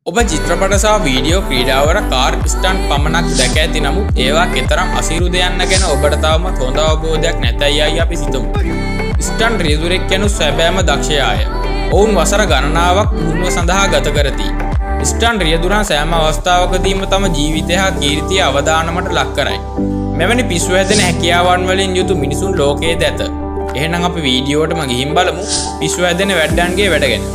ඔබ චිත්‍රපට සහ වීඩියෝ ක්‍රීඩාවල කාර් ස්ටන්ට් පමණක් දැක ඇති නමුත් ඒවා කෙතරම් අසීරුද යන්න ගැන ඔබට තවමත් හොඳ අවබෝධයක් නැතැයි අපි සිතමු. ස්ටන්ට් රියදුරෙක් යනු සැබෑම දක්ෂයාය. ඔවුන් වසර ගණනාවක් පුහුණුව සඳහා ගත කරති. ස්ටන්ට් රියදුරන් සෑම අවස්ථාවකදීම තම ජීවිතය හා කීර්තිය අවදානමට ලක් කරයි. මෙවැනි පිස්සු හැදෙන හැකියාවන් වලින් යුතු මිනිසුන් ලෝකයේ දැත. එහෙනම් අපි වීඩියෝවටම ගිහින් බලමු පිස්සු හැදෙන වැඩ්ඩන්ගේ වැඩ ගැන.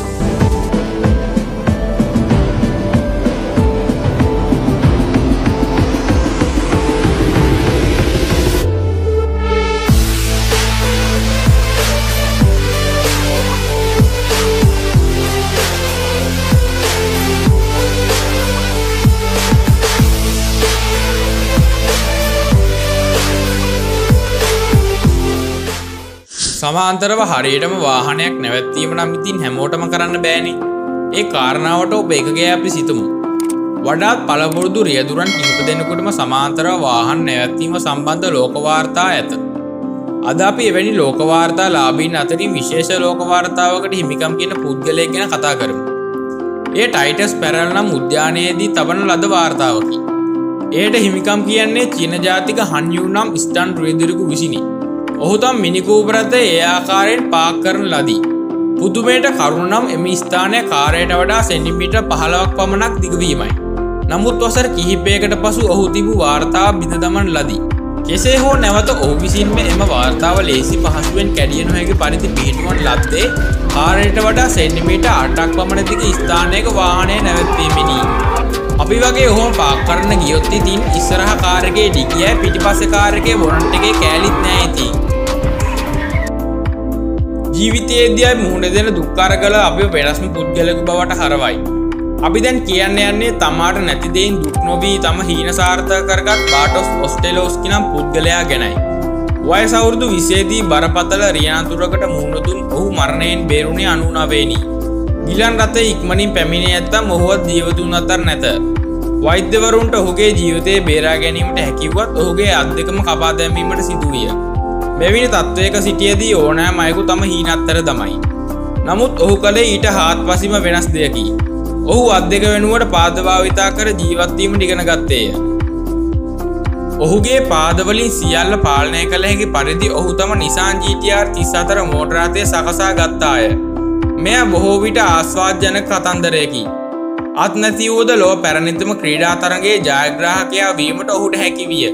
සමාන්තරව හරියටම වාහනයක් නැවැත්වීම නම් ඉතින් හැමෝටම කරන්න බෑනේ. ඒ කාරණාවට ඔබ එකගේ අපි සිතමු. වඩාත් පළපුරුදු රියදුරන් කිහිප දෙනෙකුටම සමාන්තරව වාහන නැවැත්වීම සම්බන්ධ ලෝක වාර්තා ඇත. අද අපි එවැනි ලෝක වාර්තා ලාභීන් අතරින් විශේෂ ලෝක වාර්තාවකට හිමිකම් කියන පුද්ගලයෙක් ගැන කතා කරමු. ඒ ටයිටස් පැරල් නම් උද්‍යානයේදී තබන ලද වාර්තාවකි. එයට හිමිකම් කියන්නේ චීන ජාතික Han Yu නම් ස්ටන්ට් රියදුරෙකු විසිනි. ඔහු තම මිනි කූපර් රථය ඒ ආකාරයෙන් පාක් කරන ලදී. පුදුමයට කරුණ නම් එම ස්ථානය කාර්යයට වඩා සෙන්ටිමීටර් 15ක් පමණක් දිග වීමයි. නමුත් වසර කිහිපයකට පසු ඔහු තිබූ වාර්තාව බිඳ දමන ලදී. කෙසේ හෝ නැවත ඔහු විසින්ම එම වාර්තාව ලේසි පහසුවෙන් කැඩිය නොහැකි පරිදි පිහිටුවන ලද්දේ කාර්යයට වඩා සෙන්ටිමීටර් 8ක් පමණ දිග ස්ථානයක වාහනය නැවැත්වීමෙනි. අපි වගේ ඔහොම පාක් කරන්න ගියොත් ඉතින් ඉස්සරහ කාර් එකේ ඩිකියයි පිටිපස්සේ කාර් එකේ බොනට් එකේ කෑලිත් නැහැ ඉතින්. ජීවිතයේදී මුහුණ දෙන දුක්කරගල අපිව වෙනස්ම පුද්ගලයෙකු බවට හරවයි. අපි දැන් කියන්න යන්නේ තමාට නැති දෙයින් දුක් නොවී තම හීන සාර්ථක කරගත් බාටොස් ඔස්ටෙලෝස්කි නම් පුද්ගලයා ගැනයි. වයස අවුරුදු 20 දී බරපතල රියනතුරකට මුහුණ දුන් ඔහු මරණයෙන් බේරුණේ 99 වෙනි. ගිලන් රථය ඉක්මනින් පැමිණේ නැත්නම් ඔහුවත් ජීවතුන් අතර නැත. වෛද්‍යවරුන්ට ඔහුගේ ජීවිතය බේරා ගැනීමට හැකියුවත් ඔහුගේ අත් දෙකම කපා දැමීමට සිදු විය. මෙවැනි තත්ත්වයක සිටියේදී ඕනෑම අයෙකු තම හීන අත්තර දමයි. නමුත් ඔහු කළේ ඊට හාත්පසින්ම වෙනස් දෙයකි. ඔහු අත් දෙක වෙනුවට පාද භාවිතා කර ජීවත් වීමට ඉගෙන ගත්තේය. ඔහුගේ පාදවලින් සියල්ල පාලනය කළ හැකි පරිදි ඔහු තම Nissan GTR 34 මෝටර රථය සකසා ගත්තාය. මෙය බොහෝ විට ආස්වාදජනක කතන්දරයකි. අත් නැති වූද ලොව පැරණිතම ක්‍රීඩා තරගයේ ජයග්‍රාහකයා වීමට ඔහුට හැකි විය.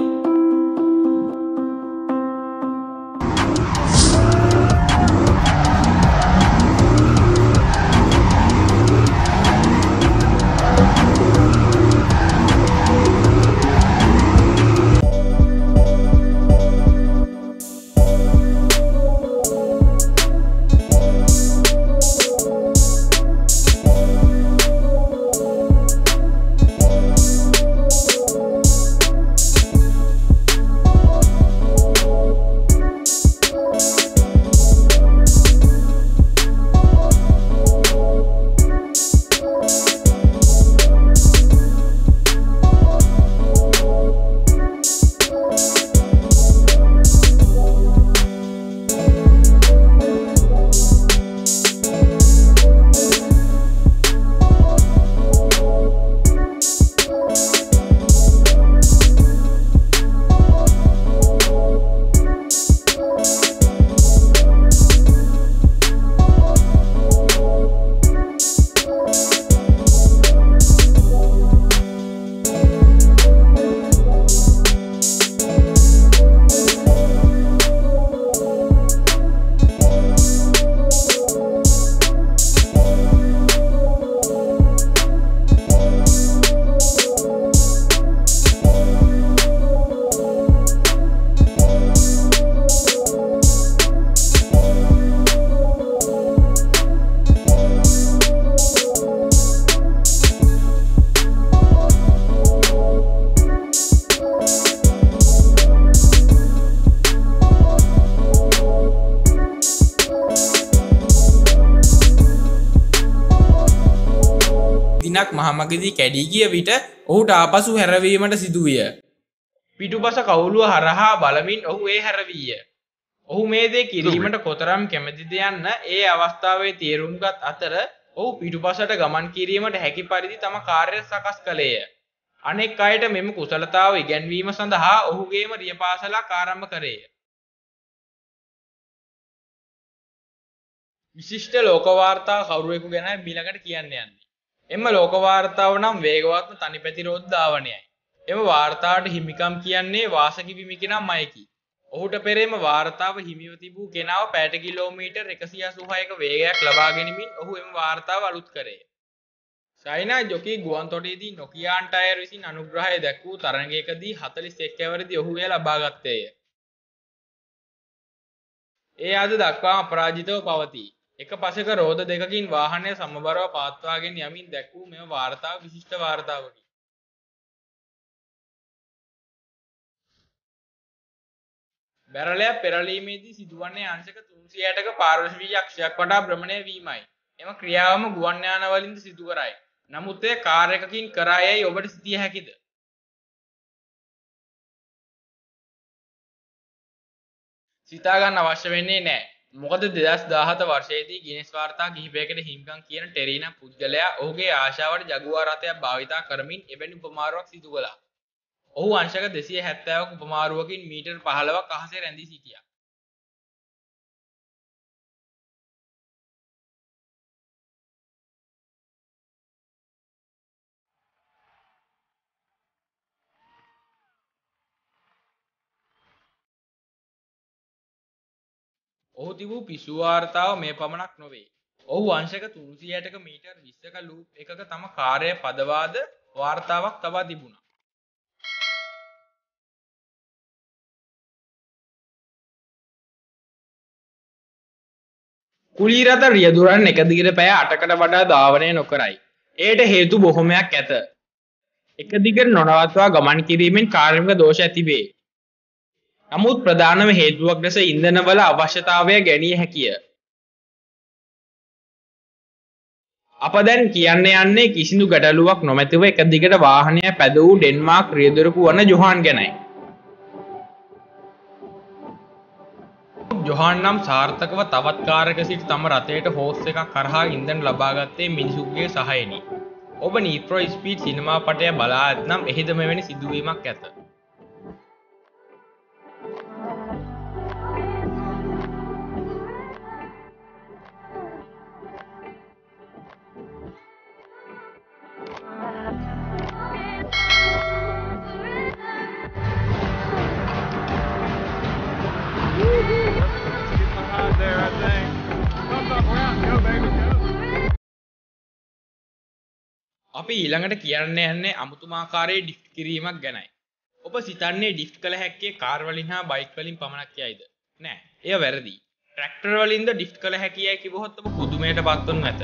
දිනක් මහමගදී කැඩී ගිය විට ඔහුට ආපසු හැරවීමට සිදු විය. පිටුපස කවුළුව හරහා බලමින් ඔහු ඒ හැරවීය. ඔහු මේ දේ කිරීමට කොතරම් කැමැතිද යන්න ඒ අවස්ථාවේ තේරුම්ගත් අතර ඔහු පිටුපසට ගමන් කිරීමට හැකි පරිදි තම කාර්යය සකස් කළේය. අනෙක් අයට මෙම කුසලතාව ඉගැන්වීම සඳහා ඔහුගේම රියපාසලක් ආරම්භ කරේය. විශිෂ්ට ලෝක වාර්තා කවුරුවෙකු ගැන මිලකට කියන්න යන්නේ. එම ලෝක වාර්තාව නම් වේගවත්ම තනි ප්‍රතිරෝධ ධාවනයයි. එම වාර්තාවට හිමිකම් කියන්නේ වාසකි විමිකි නම් මයකි. ඔහුට පෙර එම වාර්තාව හිමිව තිබූ කෙනාව පැයට කිලෝමීටර් 186ක වේගයක් ලබා ගැනීමෙන් ඔහු එම වාර්තාව අලුත් කරේ. චයිනා ජොකී ගුවන්තොටේදී නොකියාන් ටයර් විසින් අනුග්‍රහය දැක්වූ තරඟයකදී 41 ඇවරදී ඔහු එය ලබා ගත්තේය. ඒ අද දක්වා අපරාජිතව පවතී. එක පසෙක රෝද දෙකකින් වාහනය සමබරව පවත්වාගෙන යමින් දැක්වූ මෙම වාර්තාව විශිෂ්ට වාර්තාවකි. බැරලයක් පෙරලීමේදී සිදුවන්නේ අංශක 360ක පාර්ශ්වීය අක්ෂයක් වටා භ්‍රමණය වීමයි. එම ක්‍රියාවම ගුවන් යාන වලින්ද සිදු කරයි. නමුත් ඒ කාර් එකකින් කරා යයි ඔබට සිතිය හැකිද? සිතා ගන්න අවශ්‍ය වෙන්නේ නැහැ. මොකද 2017 වර්ෂයේදී ගිනස් වාර්තා කිහිපයකට හිමිකම් කියන ටෙරීනා පුද්ගලයා ඔහුගේ ආශාවට ජගුවාර් රථයක් භාවිතා කරමින් එවැනි උපමාරුවක් සිදු කළා. ඔහු අංශක 270ක උපමාරුවකින් මීටර් 15ක් අහසේ රැඳී සිටියා. ඔහු තිබූ පිස්සු වාර්තාව මේ පමණක් නොවේ. ඔහු අංශක 360ක මීටර් 20ක ලූප් එකක තම කාර්යය පදවාද වාර්තාවක් තබා තිබුණා. කුලී රථ රියදුරන් එක දිගට පැය 8කට වඩා ධාවනය නොකරයි. එයට හේතු බොහොමයක් ඇත. එක දිගට නොනවත්වා ගමන් කිරීමෙන් කාර්මික දෝෂ ඇති වේ. නමුත් ප්‍රධානම හේතුවක් ලෙස ඉන්ධනවල අවශ්‍යතාවය ගැනීම හැකිය. අප දැන් කියන්න යන්නේ කිසිදු ගැටලුවක් නොමැතිව එක දිගට වාහනය පැද වූ ඩෙන්මාර්ක් රියදුරකු වන ජොහාන් ගැනයි. ජොහාන් නම් සාර්ථකව තවත් කාරක සිට තම රථයට හෝස් එකක් කරහා ඉන්ධන ලබා ගත්තේ මිනිසුන්ගේ සහයෙනි. ඔබ නීඩ් ෆොර් ස්පීඩ් සිනමා පටය බලා ඇතනම් එහිද මෙවැනි සිදුවීමක් ඇත. අපි ඊළඟට කියන්න යන්නේ අමුතුමාකාරයේ ඩිෆ්ට් කිරීමක් ගැනයි. ඔබ සිතන්නේ ඩිෆ්ට් කළ හැක්කේ කාර් වලින් හා බයික් වලින් පමණක් යයිද? නෑ, එය වැරදි. ට්‍රැක්ටර් වලින්ද ඩිෆ්ට් කළ හැකි යයි කිව්වොත් ඔබ පුදුමයට පත්වනු ඇත.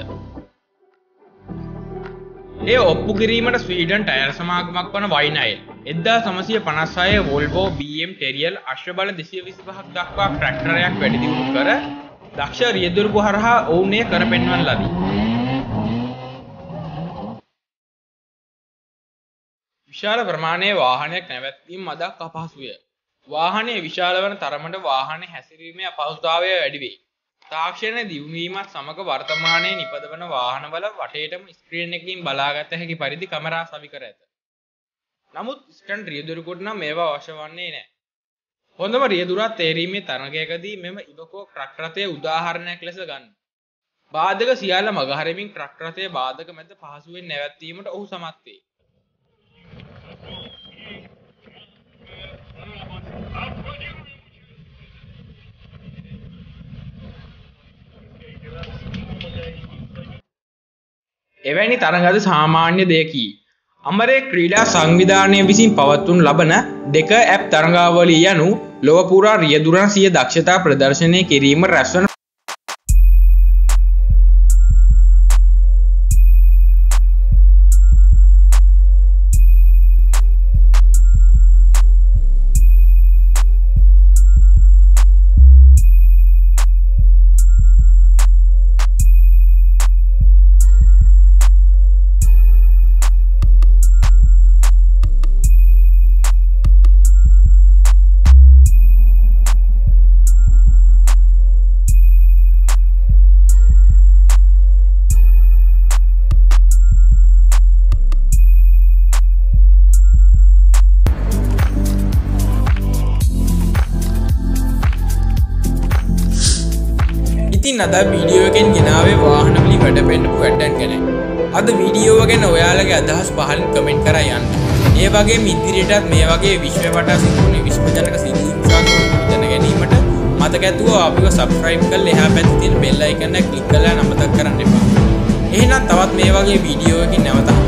එය ඔප්පු කිරීමට ස්වීඩන් ටයර් සමාගමක් වන වයිනයිල් 1956 වෝල්වෝ BM ටෙරියල් අශ්වබල 225ක් දක්වා ට්‍රැක්ටරයක් වැඩි දියුණු කර දක්ෂ රියදුරකු හරහා ඔවුන් එය කර පෙන්වන ලදී. විශාල ප්‍රමාණයේ වාහනයක් නැවැත්වීම මදක් අපහසුය. වාහනය විශාල වන තරමට වාහනේ හැසිරීමේ අපහසුතාවය වැඩි වේ. තාක්ෂණය දියුණු වීමත් සමග වර්තමානයේ නිපදවන වාහනවල වටේටම ස්ක්‍රීන් එකකින් බලාගත හැකි පරිදි කැමරා සවි කර ඇත. නමුත් ස්ටන්ට් රියදුරෙකුට නම් මේවා අවශ්‍ය වන්නේ නැහැ. හොඳම රියදුරා තේරීමේ තරගයකදී මෙම ඉබකෝ ට්‍රක් රථයේ උදාහරණයක් ලෙස ගන්න. බාධක සියල්ල මගහරමින් ට්‍රක් රථයේ බාධක මැද පහසුවෙන් නැවැත්වීමට ඔහු සමත් වේ. එවැනි තරඟද සාමාන්‍ය දෙයකි. අමරේ ක්‍රීඩා සංවිධානය විසින් පවත්වනු ලබන දෙක ඇප් තරඟාවලිය යනු ලොව පුරා රියදුරන් සිය දක්ෂතා ප්‍රදර්ශනය කිරීම රැස්වන ඉතින් අද වීඩියෝ එකෙන් ගෙනාවේ වාහන වලින් වැඩපෙන්නපු වැඩක් ගැන. අද වීඩියෝ එක ගැන ඔයාලගේ අදහස් පහලින් කමෙන්ට් කරා යන්න. ඒ වගේම ඉදිරියටත් මේ වගේ විශ්ව වටා සිදුවන විශ්වජනක සිදුවීම් දැන ගැනීමට මතක ඇතුව අපිව සබ්ස්ක්‍රයිබ් කරලා එහා පැත්තේ තියෙන බෙල් අයිකන් එක ක්ලික් කරලා අමතක කරන්න එපා. එහෙනම් තවත් මේ වගේ වීඩියෝ එකකින් නැවත